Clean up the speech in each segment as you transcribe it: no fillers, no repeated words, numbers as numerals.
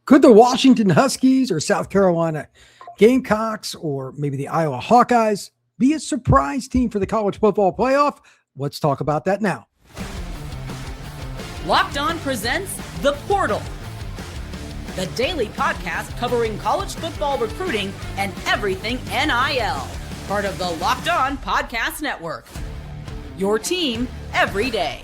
Could the Washington Huskies or South Carolina Gamecocks or maybe the Iowa Hawkeyes be a surprise team for the college football playoff? Let's talk about that now. Locked On presents The Portal, the daily podcast covering college football recruiting and everything NIL. Part of the Locked On Podcast Network. Your team every day.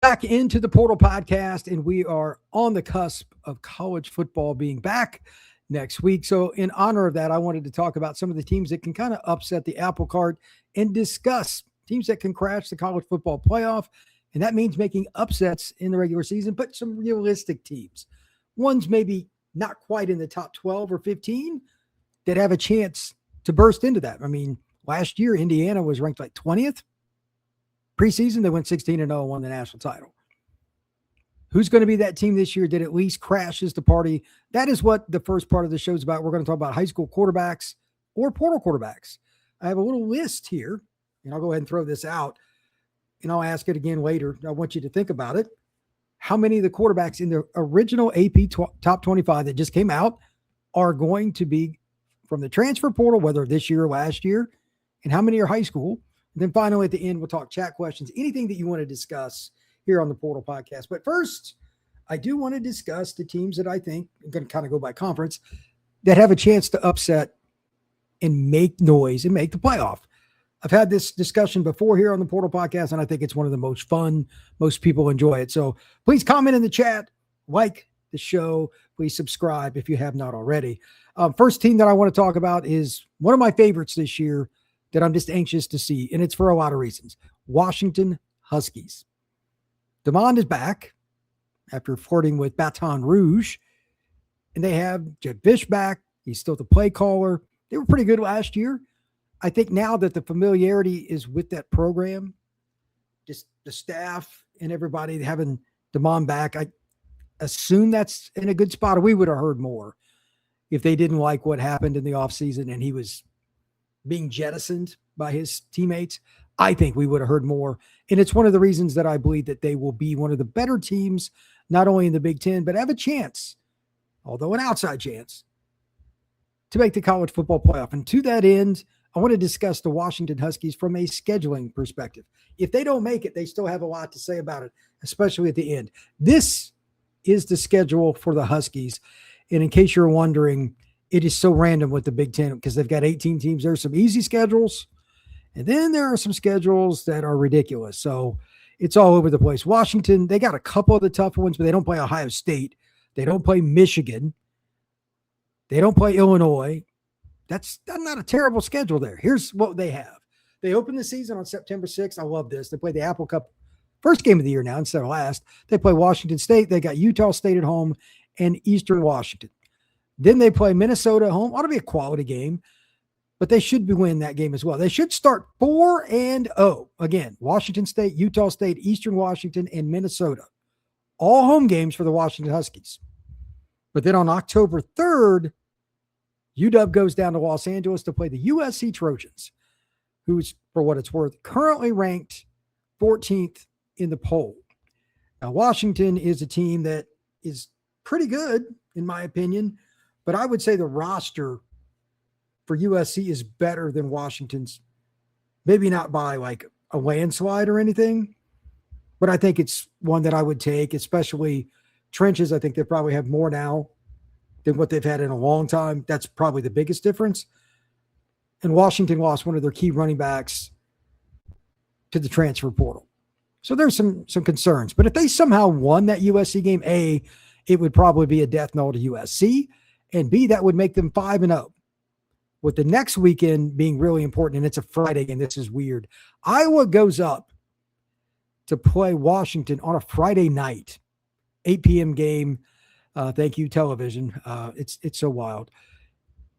Back into the Portal podcast, and we are on the cusp of college football being back next week. So in honor of that, I wanted to talk about some of the teams that can kind of upset the apple cart and discuss teams that can crash the college football playoff. And that means making upsets in the regular season, but some realistic teams. Ones maybe not quite in the top 12 or 15 that have a chance to burst into that. I mean, last year, Indiana was ranked like 20th. Preseason, they went 16-0 and won the national title. Who's going to be that team this year that at least crashes the party? That is what the first part of the show is about. We're going to talk about high school quarterbacks or portal quarterbacks. I have a little list here, and I'll go ahead and throw this out, and I'll ask it again later. I want you to think about it. How many of the quarterbacks in the original AP top 25 that just came out are going to be from the transfer portal, whether this year or last year, and how many are high school? And then finally, at the end, we'll talk chat questions, anything that you want to discuss here on the Portal Podcast. But first, I do want to discuss the teams that I think are going to kind of go by conference that have a chance to upset and make noise and make the playoff. I've had this discussion before here on the Portal Podcast, and I think it's one of the most fun. Most people enjoy it. So please comment in the chat, like the show. Please subscribe if you have not already. First team that I want to talk about is one of my favorites this year that I'm just anxious to see, and it's for a lot of reasons. Washington Huskies. DeMond is back after flirting with Baton Rouge, and they have Jedd Fisch back. He's still the play caller. They were pretty good last year. I think now that the familiarity is with that program, just the staff and everybody having DeMond back, I assume that's in a good spot. We would have heard more if they didn't like what happened in the offseason and he was being jettisoned by his teammates. I think we would have heard more. And it's one of the reasons that I believe that they will be one of the better teams, not only in the Big Ten, but have a chance, although an outside chance, to make the college football playoff. And to that end, I want to discuss the Washington Huskies from a scheduling perspective. If they don't make it, they still have a lot to say about it, especially at the end. This is the schedule for the Huskies. And in case you're wondering, it is so random with the Big Ten because they've got 18 teams. There's some easy schedules, and then there are some schedules that are ridiculous. So it's all over the place. Washington, they got a couple of the tough ones, but they don't play Ohio State. They don't play Michigan. They don't play Illinois. That's not a terrible schedule there. Here's what they have. They open the season on September 6th. I love this. They play the Apple Cup first game of the year now instead of last. They play Washington State. They got Utah State at home and Eastern Washington. Then they play Minnesota at home. Ought to be a quality game, but they should be winning that game as well. They should start 4-0. Again, Washington State, Utah State, Eastern Washington, and Minnesota. All home games for the Washington Huskies. But then on October 3rd, UW goes down to Los Angeles to play the USC Trojans, who's, for what it's worth, currently ranked 14th in the poll. Now, Washington is a team that is pretty good, in my opinion, but I would say the roster for USC is better than Washington's, maybe not by like a landslide or anything, but I think it's one that I would take, especially trenches. I think they probably have more now than what they've had in a long time. That's probably the biggest difference. And Washington lost one of their key running backs to the transfer portal. So there's some concerns. But if they somehow won that USC game, A, it would probably be a death knell to USC. And B, that would make them 5-0. With the next weekend being really important, and it's a Friday, and this is weird. Iowa goes up to play Washington on a Friday night, 8 p.m. game. Thank you, television. It's so wild.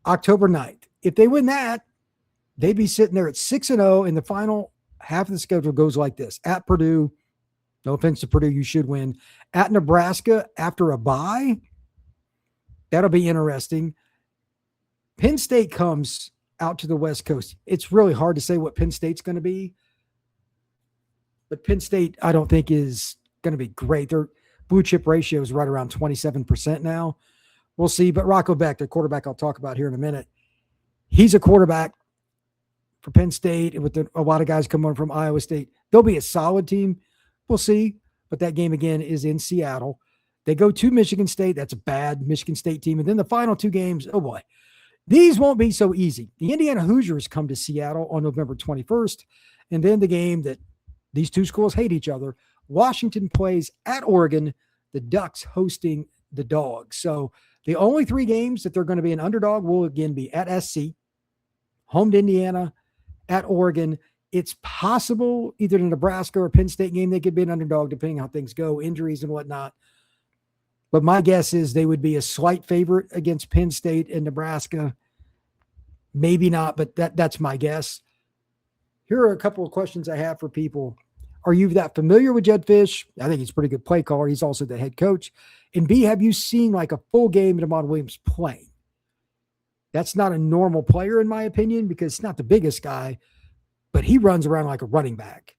October 9th. If they win that, they'd be sitting there at 6-0, and the final half of the schedule goes like this. At Purdue, no offense to Purdue, you should win. At Nebraska after a bye, that'll be interesting. Penn State comes out to the West Coast. It's really hard to say what Penn State's going to be, but Penn State, I don't think, is going to be great. Their blue chip ratio is right around 27% now. We'll see. But Rocco Beck, the quarterback I'll talk about here in a minute, he's a quarterback for Penn State, and with a lot of guys coming from Iowa State. They'll be a solid team. We'll see. But that game, again, is in Seattle. They go to Michigan State. That's a bad Michigan State team. And then the final two games, oh boy, these won't be so easy. The Indiana Hoosiers come to Seattle on November 21st. And then the game that these two schools hate each other, Washington plays at Oregon, the Ducks hosting the Dogs. So the only three games that they're going to be an underdog will again be at SC, home to Indiana, at Oregon. It's possible either the Nebraska or Penn State game, they could be an underdog depending on how things go, injuries and whatnot. But my guess is they would be a slight favorite against Penn State and Nebraska. Maybe not, but that's my guess. Here are a couple of questions I have for people. Are you that familiar with Jedd Fisch? I think he's a pretty good play caller. He's also the head coach. And B, have you seen like a full game of Damon Williams playing? That's not a normal player, in my opinion, because he's not the biggest guy, but he runs around like a running back.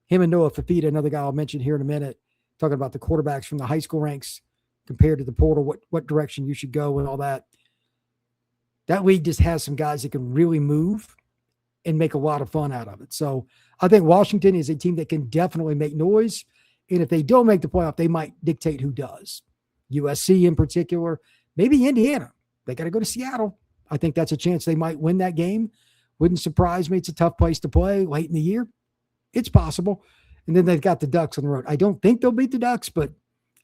Him and Noah Fafita, another guy I'll mention here in a minute, talking about the quarterbacks from the high school ranks compared to the portal, what direction you should go and all that. That league just has some guys that can really move and make a lot of fun out of it. So I think Washington is a team that can definitely make noise. And if they don't make the playoff, they might dictate who does. USC in particular, maybe Indiana. They got to go to Seattle. I think that's a chance they might win that game. Wouldn't surprise me. It's a tough place to play late in the year. It's possible. And then they've got the Ducks on the road. I don't think they'll beat the Ducks, but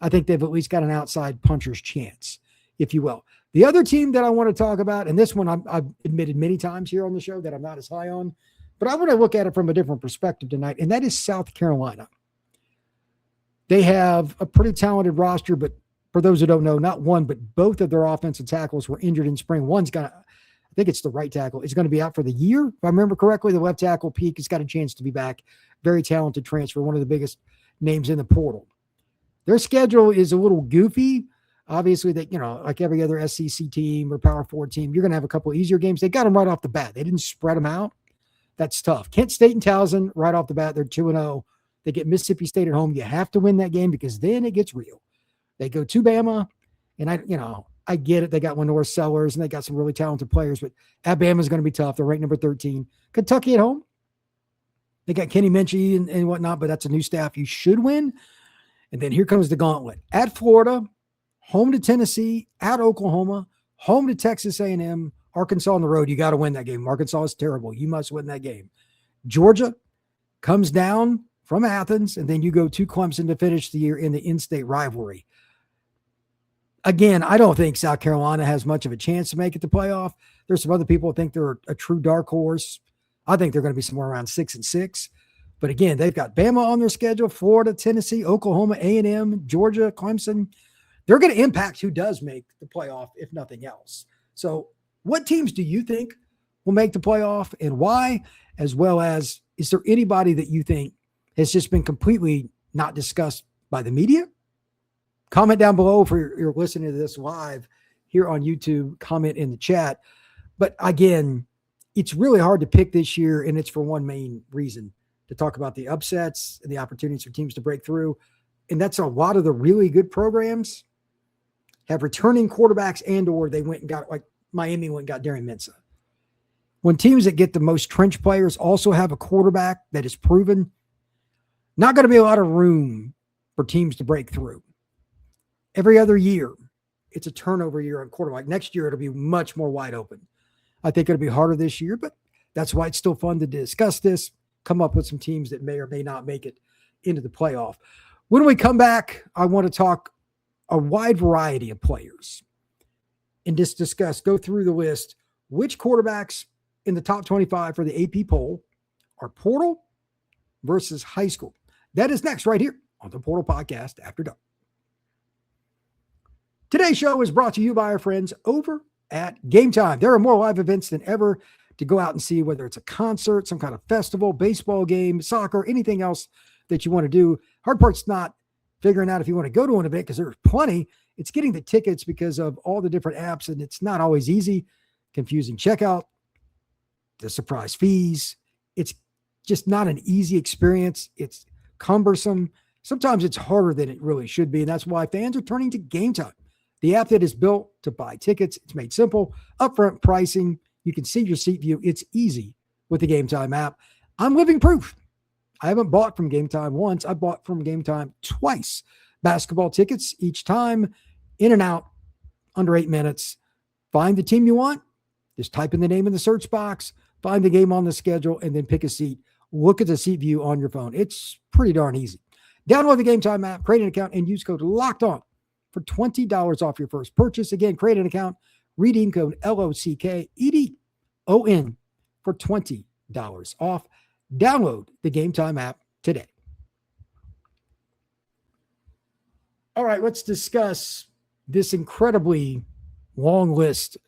I think they've at least got an outside puncher's chance, if you will. The other team that I want to talk about, and this one I've admitted many times here on the show that I'm not as high on, but I want to look at it from a different perspective tonight, and that is South Carolina. They have a pretty talented roster, but for those who don't know, not one, but both of their offensive tackles were injured in spring. One's got, I think it's the right tackle, is going to be out for the year. If I remember correctly, the left tackle, Peak, has got a chance to be back. Very talented transfer, one of the biggest names in the portal. Their schedule is a little goofy. Obviously, they, like every other SEC team or Power 4 team, you're going to have a couple of easier games. They got them right off the bat. They didn't spread them out. That's tough. Kent State and Towson, right off the bat, they're 2-0. They get Mississippi State at home. You have to win that game because then it gets real. They go to Bama, and I get it. They got LaNorris Sellers, and they got some really talented players, but at Bama is going to be tough. They're ranked number 13. Kentucky at home. They got Kenny Minchie and whatnot, but that's a new staff you should win. And then here comes the gauntlet. At Florida, home to Tennessee, at Oklahoma, home to Texas A&M, Arkansas on the road. You got to win that game. Arkansas is terrible. You must win that game. Georgia comes down from Athens, and then you go to Clemson to finish the year in the in-state rivalry. Again, I don't think South Carolina has much of a chance to make it to playoff. There's some other people who think they're a true dark horse. I think they're going to be somewhere around 6-6. But again, they've got Bama on their schedule, Florida, Tennessee, Oklahoma, A&M, Georgia, Clemson. They're going to impact who does make the playoff, if nothing else. So what teams do you think will make the playoff and why? As well as, is there anybody that you think has just been completely not discussed by the media? Comment down below if you're listening to this live here on YouTube. Comment in the chat. But again, it's really hard to pick this year, and it's for one main reason, to talk about the upsets and the opportunities for teams to break through. And that's a lot of the really good programs have returning quarterbacks or they went and got, like Miami went and got Darren Mensah. When teams that get the most trench players also have a quarterback that is proven, not going to be a lot of room for teams to break through. Every other year, it's a turnover year on quarterback. Next year, it'll be much more wide open. I think it'll be harder this year, but that's why it's still fun to discuss this, come up with some teams that may or may not make it into the playoff. When we come back, I want to talk a wide variety of players and just discuss, go through the list, which quarterbacks in the top 25 for the AP poll are portal versus high school. That is next right here on the Portal Podcast After Dark. Today's show is brought to you by our friends over at Game Time. There are more live events than ever to go out and see, whether it's a concert, some kind of festival, baseball game, soccer, anything else that you want to do. Hard part's not figuring out if you want to go to an event, because there's plenty. It's getting the tickets because of all the different apps, and it's not always easy. Confusing checkout, the surprise fees. It's just not an easy experience. It's cumbersome. Sometimes it's harder than it really should be, and that's why fans are turning to Game Time, the app that is built to buy tickets. It's made simple, upfront pricing. You can see your seat view. It's easy with the Game Time app. I'm living proof. I haven't bought from Game Time once. I bought from Game Time twice. Basketball tickets each time, in and out, under 8 minutes. Find the team you want. Just type in the name in the search box, find the game on the schedule, and then pick a seat. Look at the seat view on your phone. It's pretty darn easy. Download the Game Time app, create an account, and use code LOCKEDON for $20 off your first purchase. Again, create an account, redeem code LOCKEDON for $20 off. Download the Game Time app today. All right, let's discuss this incredibly long list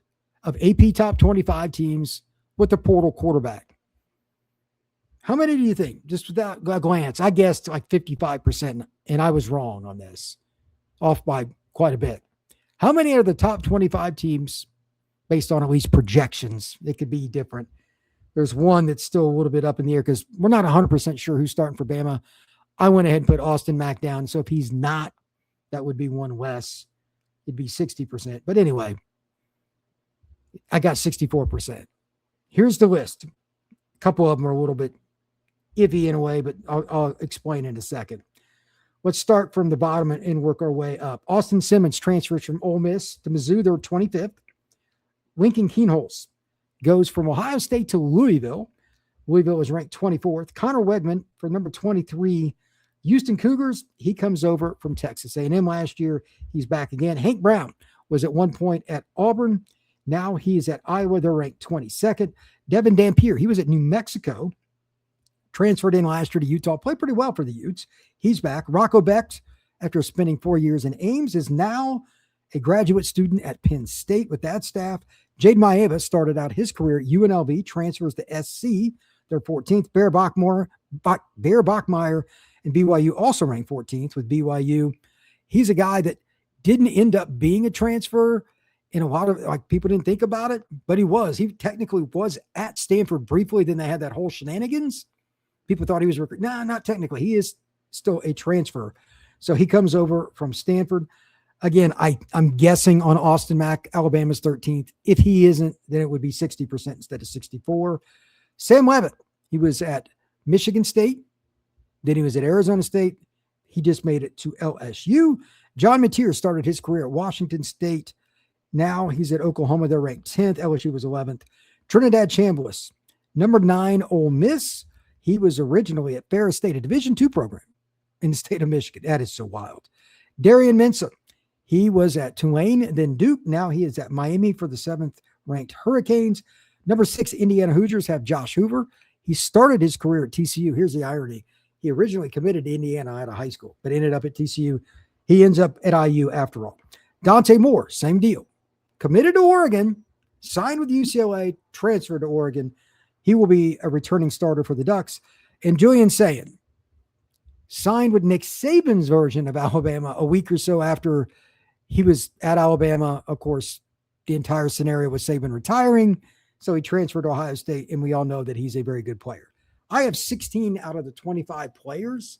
of AP top 25 teams with the portal quarterback. How many do you think? Just without a glance, I guessed like 55%, and I was wrong on this, off by quite a bit. How many are the top 25 teams based on at least projections? They could be different. There's one that's still a little bit up in the air because we're not 100% sure who's starting for Bama. I went ahead and put Austin Mack down. So if he's not, that would be one less. It'd be 60%. But anyway, I got 64%. Here's the list. A couple of them are a little bit iffy in a way, but I'll explain in a second. Let's start from the bottom and work our way up. Austin Simmons transfers from Ole Miss to Mizzou. They're 25th. Lincoln Kienholz goes from Ohio State to Louisville. Louisville is ranked 24th. Connor Wegman for number 23. Houston Cougars, he comes over from Texas A&M last year. He's back again. Hank Brown was at one point at Auburn. Now he is at Iowa. They're ranked 22nd. Devin Dampier, he was at New Mexico. Transferred in last year to Utah. Played pretty well for the Utes. He's back. Rocco Becht, after spending 4 years in Ames, is now a graduate student at Penn State with that staff. Jade Maeva started out his career at UNLV, transfers to SC. They're 14th. Bear Bachmeyer and BYU also ranked 14th with BYU. He's a guy that didn't end up being a transfer in a lot of, like, people didn't think about it, but he was. He technically was at Stanford briefly. Then they had that whole shenanigans. People thought he was recruited. No, not technically. He is still a transfer. So he comes over from Stanford. Again, I'm guessing on Austin Mack, Alabama's 13th. If he isn't, then it would be 60% instead of 64. Sam Levitt, he was at Michigan State. Then he was at Arizona State. He just made it to LSU. John Mateer started his career at Washington State. Now he's at Oklahoma. They're ranked 10th. LSU was 11th. Trinidad Chambliss, number 9, Ole Miss. He was originally at Ferris State, a Division II program in the state of Michigan. That is so wild. Darian Mensah, he was at Tulane, then Duke. Now he is at Miami for the 7th ranked Hurricanes. Number 6, Indiana Hoosiers have Josh Hoover. He started his career at TCU. Here's the irony. He originally committed to Indiana out of high school, but ended up at TCU. He ends up at IU after all. Dante Moore, same deal. Committed to Oregon, signed with UCLA, transferred to Oregon. He will be a returning starter for the Ducks. And Julian Sayin signed with Nick Saban's version of Alabama a week or so after he was at Alabama. Of course, the entire scenario was Saban retiring, so he transferred to Ohio State, and we all know that he's a very good player. I have 16 out of the 25 players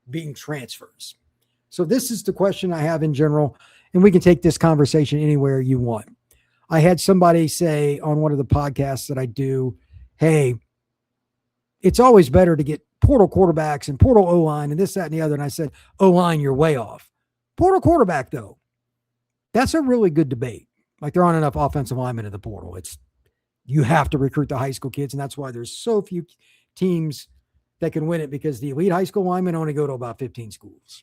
being transfers. So this is the question I have in general, and we can take this conversation anywhere you want. I had somebody say on one of the podcasts that I do, hey, it's always better to get portal quarterbacks and portal O-line and this, that, and the other. And I said, O-line, you're way off. Portal quarterback, though, that's a really good debate. Like, there aren't enough offensive linemen in the portal. You have to recruit the high school kids, and that's why there's so few teams that can win it, because the elite high school linemen only go to about 15 schools.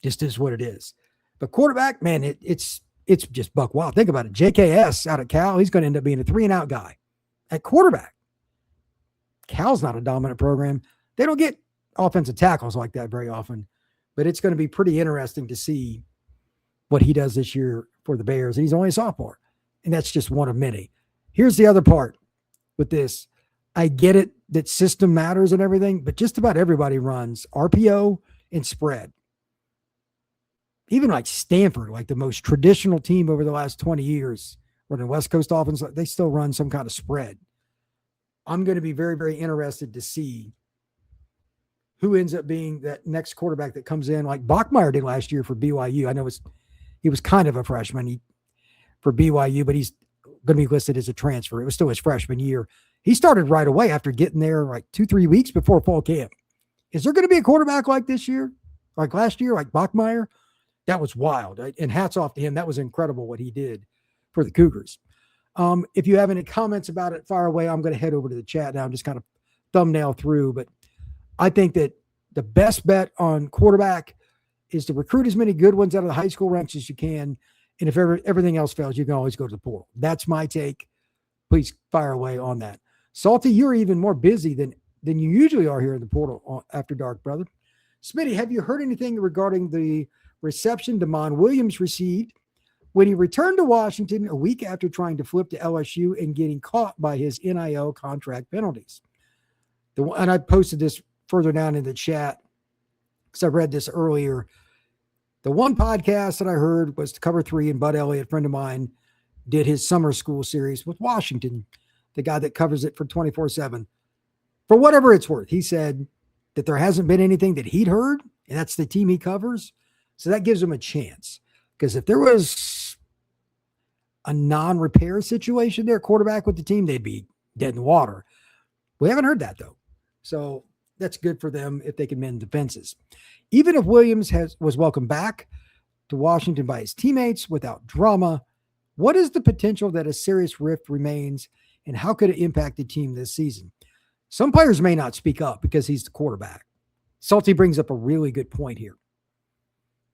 Just is what it is. But quarterback, man, it's just buck wild. Think about it. JKS out of Cal, he's going to end up being a 3-and-out guy at quarterback. Cal's not a dominant program. They don't get offensive tackles like that very often, but it's going to be pretty interesting to see what he does this year for the Bears. And he's only a sophomore, and that's just one of many. Here's the other part with this. I get it that system matters and everything, but just about everybody runs RPO and spread. Even like Stanford, like the most traditional team over the last 20 years, running West Coast offense, they still run some kind of spread. I'm going to be very, very interested to see who ends up being that next quarterback that comes in, like Bachmeier did last year for BYU. I know he was kind of a freshman for BYU, but he's going to be listed as a transfer. It was still his freshman year. He started right away after getting there like 2-3 weeks before fall camp. Is there going to be a quarterback like this year, like last year, like Bachmeier? That was wild. And hats off to him. That was incredible what he did for the Cougars. If you have any comments about it, fire away. I'm going to head over to the chat now and just kind of thumbnail through. But I think that the best bet on quarterback is to recruit as many good ones out of the high school ranks as you can. And if everything else fails, you can always go to the portal. That's my take. Please fire away on that. Salty, you're even more busy than you usually are here in the portal after dark, brother. Smitty, have you heard anything regarding the reception Damon Williams received when he returned to Washington a week after trying to flip to LSU and getting caught by his NIL contract penalties? And I posted this further down in the chat because I read this earlier. The one podcast that I heard was Cover 3, and Bud Elliott, a friend of mine, did his summer school series with Washington, the guy that covers it for 24/7. For whatever it's worth, he said that there hasn't been anything that he'd heard, and that's the team he covers. So that gives him a chance. Because if there was a non-repair situation there, quarterback with the team, they'd be dead in the water. We haven't heard that, though. So that's good for them if they can mend the fences. Even if Williams was welcomed back to Washington by his teammates without drama, what is the potential that a serious rift remains, and how could it impact the team this season? Some players may not speak up because he's the quarterback. Salty brings up a really good point here.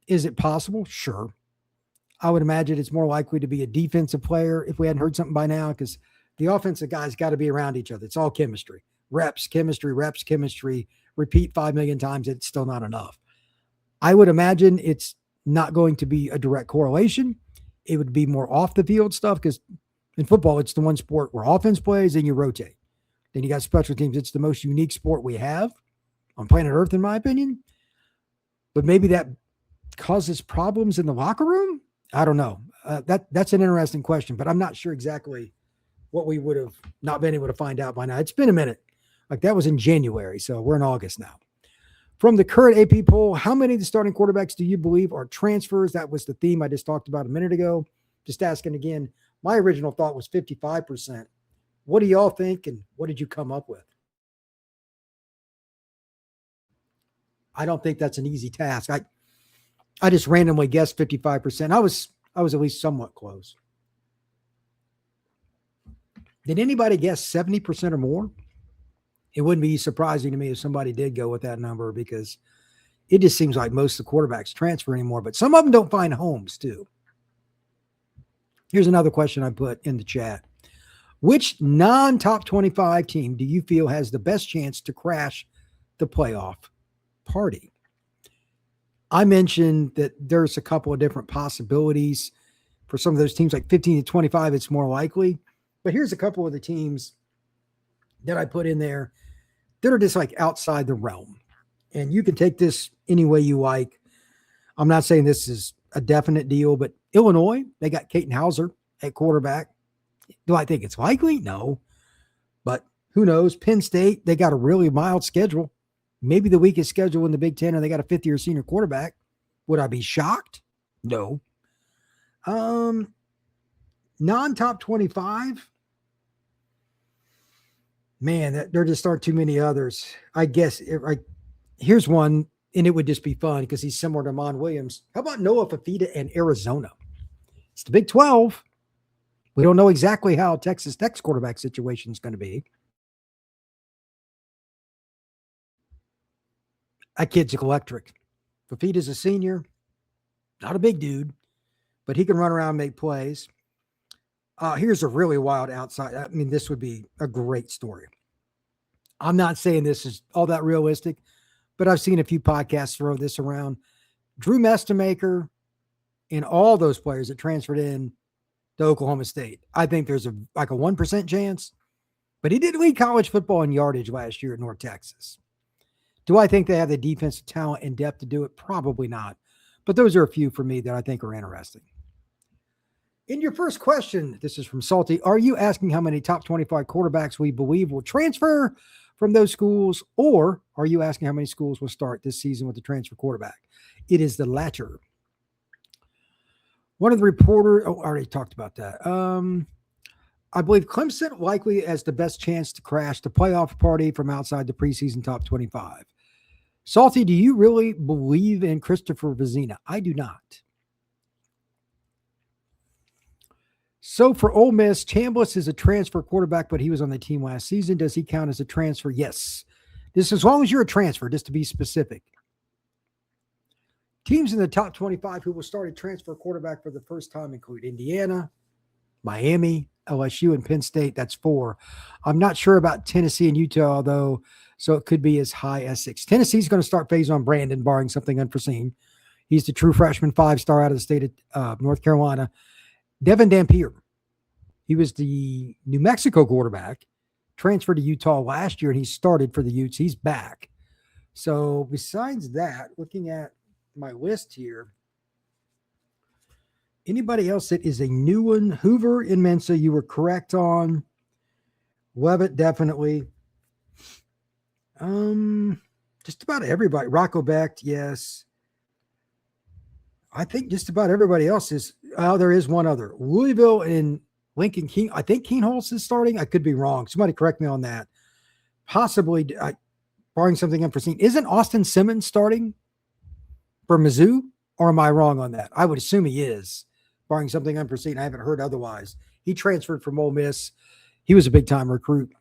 Is it possible? Sure. I would imagine it's more likely to be a defensive player if we hadn't heard something by now, because the offensive guys got to be around each other. It's all chemistry. Reps, chemistry, repeat 5 million times. It's still not enough. I would imagine it's not going to be a direct correlation. It would be more off the field stuff, because in football, it's the one sport where offense plays and you rotate. Then you got special teams. It's the most unique sport we have on planet Earth, in my opinion. But maybe that causes problems in the locker room. I don't know. That's an interesting question, but I'm not sure exactly what we would have not been able to find out by now. It's been a minute. Like that was in January, so we're in August now. From the current AP poll, how many of the starting quarterbacks do you believe are transfers? That was the theme I just talked about a minute ago. Just asking again. My original thought was 55%. What do y'all think, and what did you come up with? I don't think that's an easy task. I just randomly guessed 55%. I was at least somewhat close. Did anybody guess 70% or more? It wouldn't be surprising to me if somebody did go with that number, because it just seems like most of the quarterbacks transfer anymore, but some of them don't find homes too. Here's another question I put in the chat. Which non-top 25 team do you feel has the best chance to crash the playoff party? I mentioned that there's a couple of different possibilities for some of those teams, like 15 to 25, it's more likely. But here's a couple of the teams that I put in there that are just like outside the realm. And you can take this any way you like. I'm not saying this is a definite deal, but Illinois, they got Caton Hauser at quarterback. Do I think it's likely? No. But who knows? Penn State, they got a really mild schedule. Maybe the weakest schedule in the Big Ten, and they got a fifth-year senior quarterback. Would I be shocked? No. Non-top 25? Man, there just aren't too many others. I guess here's one, and it would just be fun because he's similar to Mon Williams. How about Noah Fafita and Arizona? It's the Big 12. We don't know exactly how Texas Tech's quarterback situation is going to be. That kid's electric. Fafita's a senior, not a big dude, but he can run around and make plays. Here's a really wild outside. I mean, this would be a great story. I'm not saying this is all that realistic, but I've seen a few podcasts throw this around. Drew Mestemaker and all those players that transferred in to Oklahoma State. I think there's a 1% chance, but he did lead college football in yardage last year at North Texas. Do I think they have the defensive talent and depth to do it? Probably not. But those are a few for me that I think are interesting. In your first question, this is from Salty. Are you asking how many top 25 quarterbacks we believe will transfer from those schools, or are you asking how many schools will start this season with the transfer quarterback? It is the latter. One of the reporters, I already talked about that. I believe Clemson likely has the best chance to crash the playoff party from outside the preseason top 25. Salty, do you really believe in Christopher Vizina? I do not. So for Ole Miss, Chambliss is a transfer quarterback, but he was on the team last season. Does he count as a transfer? Yes. This as long as you're a transfer, just to be specific. Teams in the top 25 who will start a transfer quarterback for the first time include Indiana, Miami, LSU, and Penn State. That's 4. I'm not sure about Tennessee and Utah, though, so it could be as high as 6. Tennessee's going to start Faison Brandon, barring something unforeseen. He's the true freshman 5-star out of the state of North Carolina. Devin Dampier, he was the New Mexico quarterback, transferred to Utah last year, and he started for the Utes. He's back. So besides that, looking at my list here, anybody else that is a new one? Hoover in Mensa, you were correct on. Levitt, definitely. Just about everybody. Rocco Becht, yes. I think just about everybody else is. There is one other. Louisville and Lincoln King. I think Keenholz is starting. I could be wrong. Somebody correct me on that. Possibly, barring something unforeseen. Isn't Austin Simmons starting for Mizzou? Or am I wrong on that? I would assume he is, barring something unforeseen. I haven't heard otherwise. He transferred from Ole Miss. He was a big-time recruit.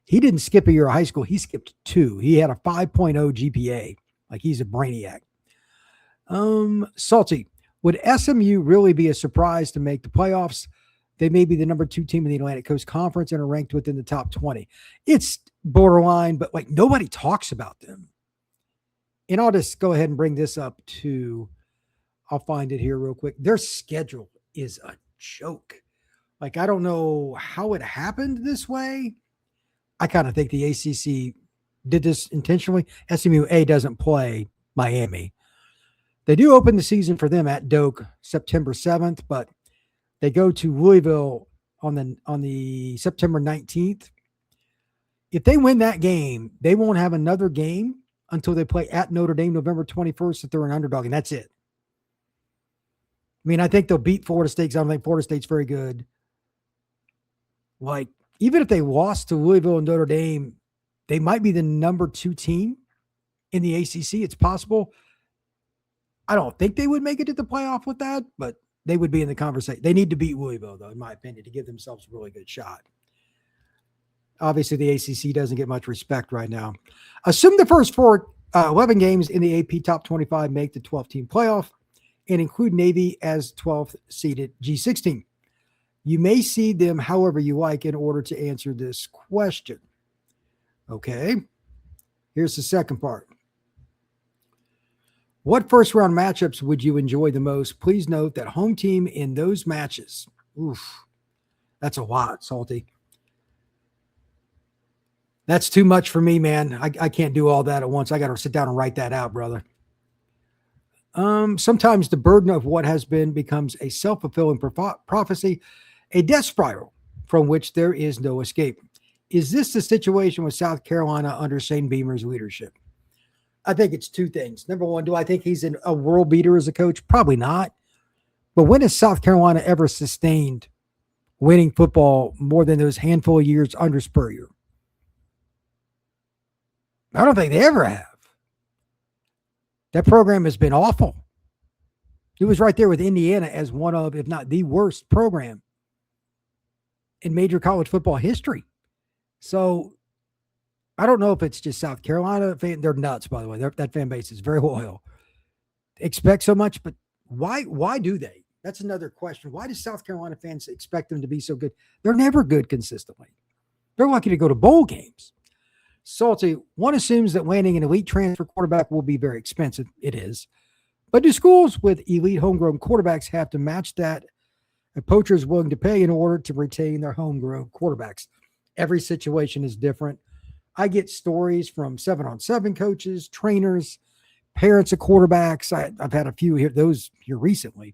He didn't skip a year of high school. He skipped 2. He had a 5.0 GPA. Like, he's a brainiac. Salty, would SMU really be a surprise to make the playoffs? They may be the number 2 team in the Atlantic Coast Conference and are ranked within the top 20. It's borderline, but like nobody talks about them. And I'll just go ahead and bring this up to, I'll find it here real quick. Their schedule is a joke. Like, I don't know how it happened this way. I kind of think the ACC did this intentionally. SMU doesn't play Miami. They do open the season for them at Doak September 7th, but they go to Louisville on the September 19th. If they win that game, they won't have another game until they play at Notre Dame November 21st if they're an underdog, and that's it. I mean, I think they'll beat Florida State. I don't think Florida State's very good. Like, even if they lost to Louisville and Notre Dame, they might be the number 2 team in the ACC. It's possible. I don't think they would make it to the playoff with that, but they would be in the conversation. They need to beat Louisville, though, in my opinion, to give themselves a really good shot. Obviously, the ACC doesn't get much respect right now. Assume the first 11 games in the AP Top 25 make the 12-team playoff and include Navy as 12th seeded G16. You may seed them however you like in order to answer this question. Okay. Here's the second part. What first-round matchups would you enjoy the most? Please note that home team in those matches. Oof, that's a lot, Salty. That's too much for me, man. I can't do all that at once. I got to sit down and write that out, brother. Sometimes the burden of what has been becomes a self-fulfilling prophecy, a death spiral from which there is no escape. Is this the situation with South Carolina under Shane Beamer's leadership? I think it's 2 things. Number one, do I think he's a world beater as a coach? Probably not. But when has South Carolina ever sustained winning football more than those handful of years under Spurrier? I don't think they ever have. That program has been awful. It was right there with Indiana as one of, if not the worst program in major college football history. So I don't know if it's just South Carolina. They're nuts, by the way. That fan base is very loyal. Expect so much, but why do they? That's another question. Why do South Carolina fans expect them to be so good? They're never good consistently. They're lucky to go to bowl games. Salty, one assumes that landing an elite transfer quarterback will be very expensive. It is. But do schools with elite homegrown quarterbacks have to match that a poacher is willing to pay in order to retain their homegrown quarterbacks? Every situation is different. I get stories from 7-on-7 coaches, trainers, parents of quarterbacks. I've had a few here recently.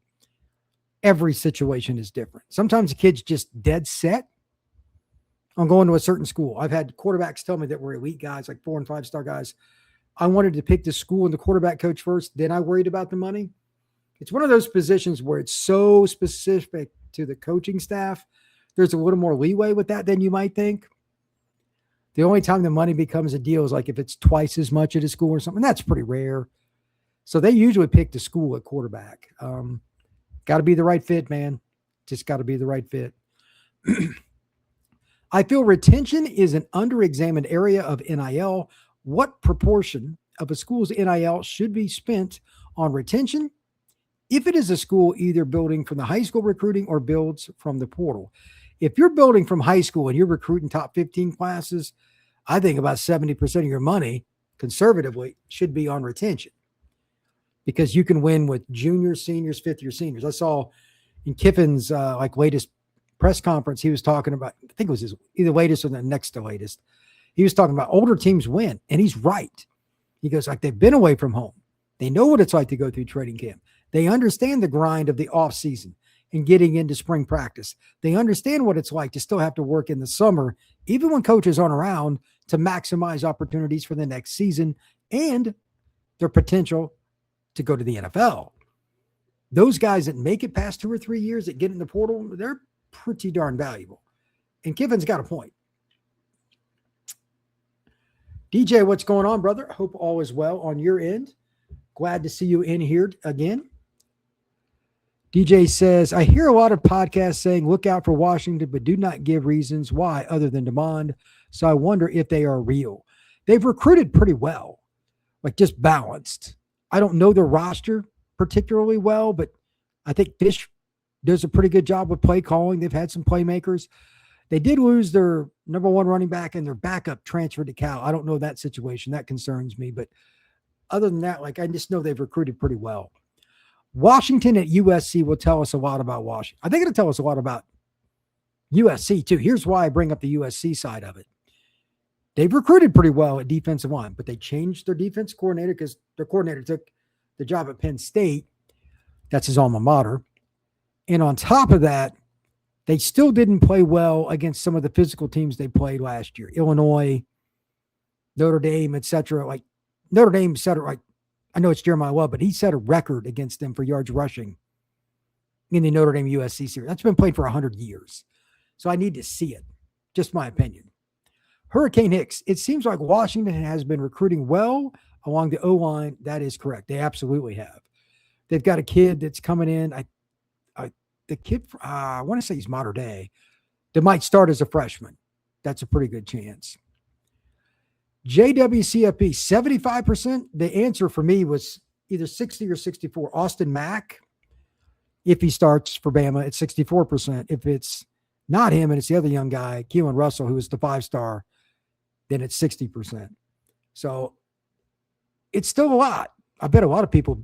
Every situation is different. Sometimes the kid's just dead set on going to a certain school. I've had quarterbacks tell me that we're elite guys, like 4 and 5 star guys. I wanted to pick the school and the quarterback coach first. Then I worried about the money. It's one of those positions where it's so specific to the coaching staff. There's a little more leeway with that than you might think. The only time the money becomes a deal is like if it's twice as much at a school or something. That's pretty rare. So they usually pick the school at quarterback. Got to be the right fit, man. Just got to be the right fit. I feel retention is an underexamined area of NIL. What proportion of a school's NIL should be spent on retention if it is a school either building from the high school recruiting or builds from the portal? If you're building from high school and you're recruiting top 15 classes, I think about 70% of your money, conservatively, should be on retention, because you can win with juniors, seniors, fifth-year seniors. I saw in Kiffin's latest press conference, he was talking about, I think it was his either latest or the next to latest. He was talking about older teams win, and he's right. He goes, like, they've been away from home. They know what it's like to go through training camp. They understand the grind of the off season and getting into spring practice. They understand what it's like to still have to work in the summer, even when coaches aren't around, to maximize opportunities for the next season and their potential to go to the NFL. Those guys that make it past 2 or 3 years that get in the portal, they're pretty darn valuable. And Kiffin's got a point. DJ, what's going on, brother? Hope all is well on your end. Glad to see you in here again. DJ says, I hear a lot of podcasts saying look out for Washington, but do not give reasons why other than demand. So I wonder if they are real. They've recruited pretty well, like just balanced. I don't know their roster particularly well, but I think Fisch does a pretty good job with play calling. They've had some playmakers. They did lose their number 1 running back and their backup transferred to Cal. I don't know that situation. That concerns me. But other than that, I just know they've recruited pretty well. Washington at USC will tell us a lot about Washington. I think it'll tell us a lot about USC too. Here's why I bring up the USC side of it. They've recruited pretty well at defensive line, but they changed their defense coordinator because their coordinator took the job at Penn State. That's his alma mater. And on top of that, they still didn't play well against some of the physical teams they played last year. Illinois, Notre Dame, etc. Like Notre Dame set it, I know it's Jeremiah Love, but he set a record against them for yards rushing in the Notre Dame USC series. That's been played for 100 years. So I need to see it. Just my opinion. Hurricane Hicks, it seems like Washington has been recruiting well along the O-line. That is correct. They absolutely have. They've got a kid that's coming in. The kid, I want to say he's modern day, that might start as a freshman. That's a pretty good chance. JWCFP, 75%. The answer for me was either 60 or 64. Austin Mack, if he starts for Bama, it's 64%. If it's not him and it's the other young guy, Keelan Russell, who is the 5-star, then it's 60%. So it's still a lot. I bet a lot of people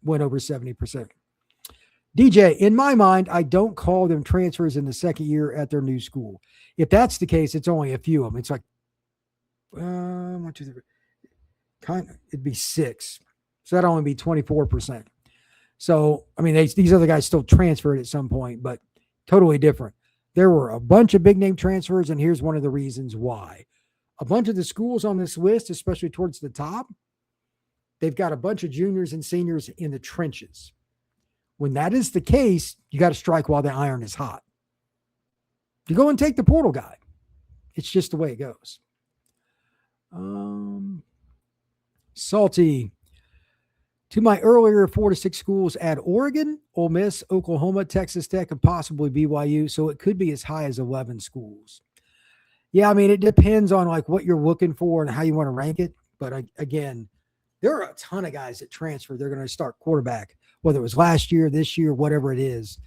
went over 70%. DJ, in my mind, I don't call them transfers in the second year at their new school. If that's the case, it's only a few of them. It's like, 1, 2, 3, it'd be 6. So that'd only be 24%. So, I mean, these other guys still transferred at some point, but totally different. There were a bunch of big name transfers, and here's one of the reasons why. A bunch of the schools on this list, especially towards the top, they've got a bunch of juniors and seniors in the trenches. When that is the case, you got to strike while the iron is hot. You go and take the portal guy. It's just the way it goes. Salty. To my earlier 4 to 6 schools, add Oregon, Ole Miss, Oklahoma, Texas Tech, and possibly BYU. So it could be as high as 11 schools. Yeah, I mean, it depends on what you're looking for and how you want to rank it. But again, there are a ton of guys that transfer. They're going to start quarterback, whether it was last year, this year, whatever it is.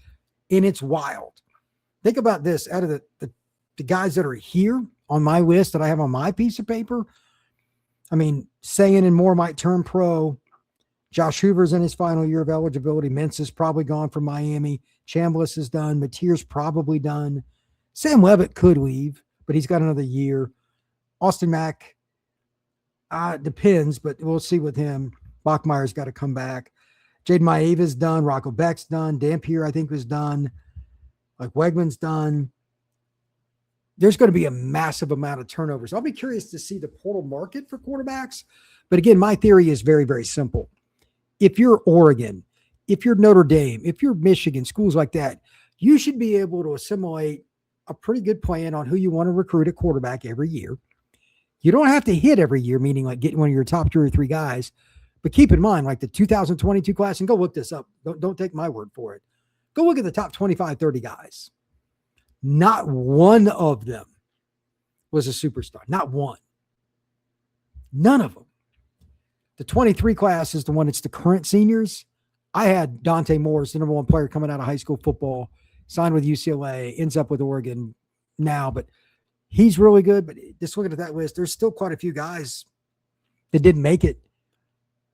And it's wild. Think about this. Out of the guys that are here on my list that I have on my piece of paper, I mean, Sayin and Moore might turn pro. Josh Hoover's in his final year of eligibility. Mintz is probably gone from Miami. Chambliss is done. Mateer's probably done. Sam Levitt could leave, but he's got another year. Austin Mack, depends, but we'll see with him. Bachmeier's got to come back. Jaden Maeva's done. Rocco Beck's done. Dampier, I think, was done. Wegman's done. there's going to be a massive amount of turnovers. I'll be curious to see the portal market for quarterbacks. But again, my theory is very, very simple. If you're Oregon, if you're Notre Dame, if you're Michigan, schools like that, you should be able to assimilate a pretty good plan on who you want to recruit at quarterback every year. You don't have to hit every year, meaning like getting one of your top 2 or 3 guys. But keep in mind, like the 2022 class, and go look this up. Don't take my word for it. Go look at the top 25, 30 guys. Not one of them was a superstar. Not one. None of them. The 23 class is the one that's the current seniors. I had Dante Morris, the number 1 player coming out of high school football, signed with UCLA, ends up with Oregon now, but he's really good. But just looking at that list, there's still quite a few guys that didn't make it.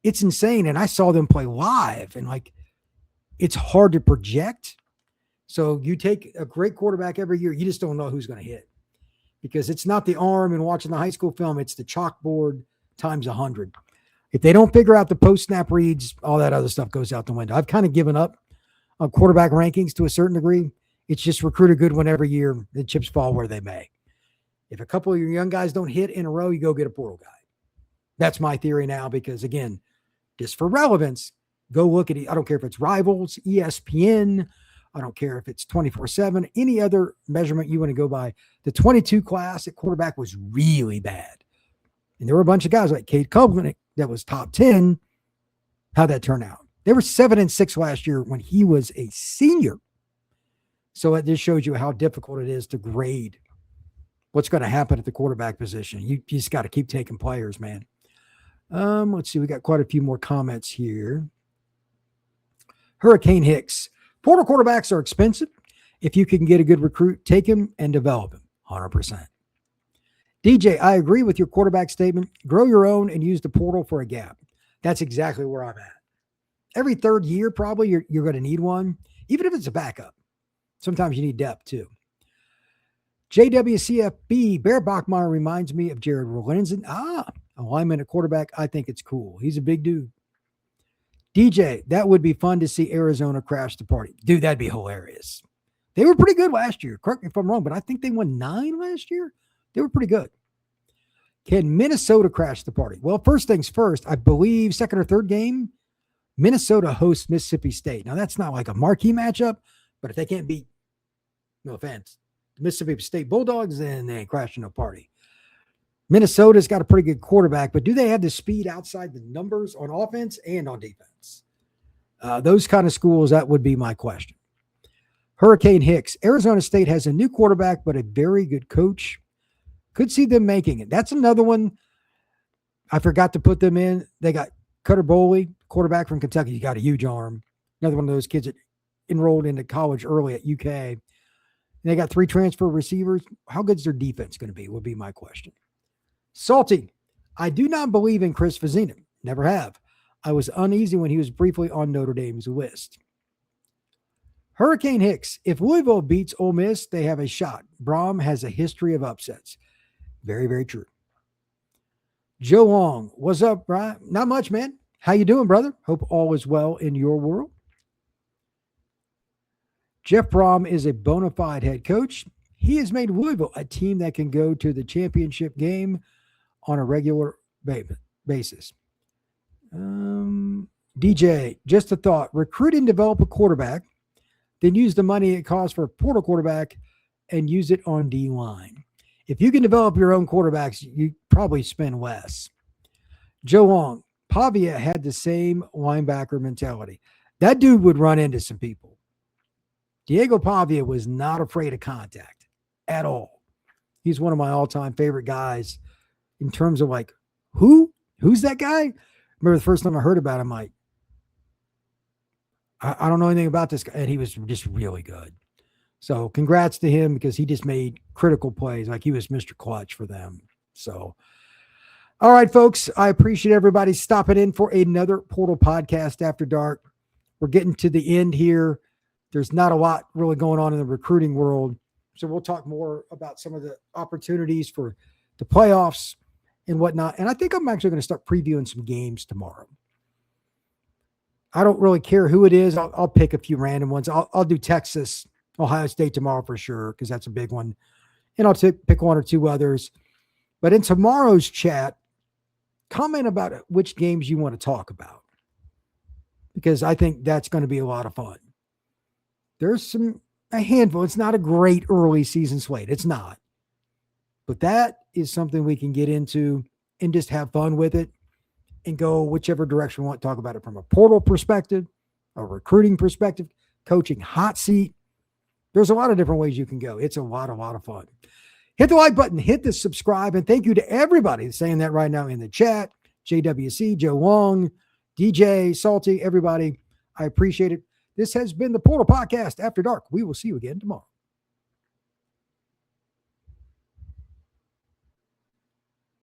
It's insane. And I saw them play live, and like, it's hard to project. So you take a great quarterback every year, you just don't know who's going to hit, because it's not the arm and watching the high school film. It's the chalkboard times 100. If they don't figure out the post-snap reads, all that other stuff goes out the window. I've kind of given up on quarterback rankings to a certain degree. It's just recruit a good one every year. The chips fall where they may. If a couple of your young guys don't hit in a row, you go get a portal guy. That's my theory now, because, again, just for relevance, go look at it. I don't care if it's Rivals, ESPN. I don't care if it's 24/7, any other measurement you want to go by. The 22 class at quarterback was really bad. And there were a bunch of guys like Cade Copeland that was top 10. How'd that turn out? They were 7-6 last year when he was a senior. So it just shows you how difficult it is to grade what's going to happen at the quarterback position. You just got to keep taking players, man. Let's see. We got quite a few more comments here. Hurricane Hicks. Portal quarterbacks are expensive. If you can get a good recruit, take him and develop him. 100%. DJ, I agree with your quarterback statement. Grow your own and use the portal for a gap. That's exactly where I'm at. Every third year, probably you're going to need one, even if it's a backup. Sometimes you need depth too. JWCFB, Bear Bachmeyer reminds me of Jared Rolinson. A lineman at quarterback. I think it's cool. He's a big dude. DJ, that would be fun to see Arizona crash the party. Dude, that'd be hilarious. They were pretty good last year. Correct me if I'm wrong, but I think they won 9 last year. They were pretty good. Can Minnesota crash the party? Well, first things first, I believe second or third game, Minnesota hosts Mississippi State. Now, that's not like a marquee matchup, but if they can't beat, no offense, the Mississippi State Bulldogs, then they ain't crashing no party. Minnesota's got a pretty good quarterback, but do they have the speed outside the numbers on offense and on defense? Those kind of schools, that would be my question. Hurricane Hicks. Arizona State has a new quarterback, but a very good coach. Could see them making it. That's another one. I forgot to put them in. They got Cutter Boley, quarterback from Kentucky. He got a huge arm. Another one of those kids that enrolled into college early at UK. And they got 3 transfer receivers. How good is their defense going to be, would be my question. Salty. I do not believe in Chris Fazina. Never have. I was uneasy when he was briefly on Notre Dame's list. Hurricane Hicks. If Louisville beats Ole Miss, they have a shot. Braum has a history of upsets. Very, very true. Joe Long. What's up, Brian? Not much, man. How you doing, brother? Hope all is well in your world. Jeff Braum is a bona fide head coach. He has made Louisville a team that can go to the championship game on a regular basis. DJ, just a thought. Recruit and develop a quarterback, then use the money it costs for a portal quarterback and use it on D-line. If you can develop your own quarterbacks, you probably spend less. Joe Wong, Pavia had the same linebacker mentality. That dude would run into some people. Diego Pavia was not afraid of contact at all. He's one of my all-time favorite guys in terms of like, who's that guy? Remember the first time I heard about him, like, I don't know anything about this guy, and he was just really good. So congrats to him because he just made critical plays. Like he was Mr. Clutch for them. So, all right, folks, I appreciate everybody stopping in for another Portal Podcast After Dark. We're getting to the end here. There's not a lot really going on in the recruiting world. So we'll talk more about some of the opportunities for the playoffs and whatnot. And I think I'm actually going to start previewing some games tomorrow. I don't really care who it is. I'll pick a few random ones. I'll do Texas, Ohio State tomorrow for sure, because that's a big one. and I'll pick one or two others. But in tomorrow's chat, comment about which games you want to talk about, because I think that's going to be a lot of fun. There's a handful. It's not a great early season slate. It's not. But that is something we can get into and just have fun with it and go whichever direction we want to talk about it, from a portal perspective, a recruiting perspective, coaching hot seat. There's a lot of different ways you can go. It's a lot of fun. Hit the like button, hit the subscribe, and thank you to everybody saying that right now in the chat. JWC, Joe Long, DJ, Salty, everybody. I appreciate it. This has been the Portal Podcast After Dark. We will see you again tomorrow.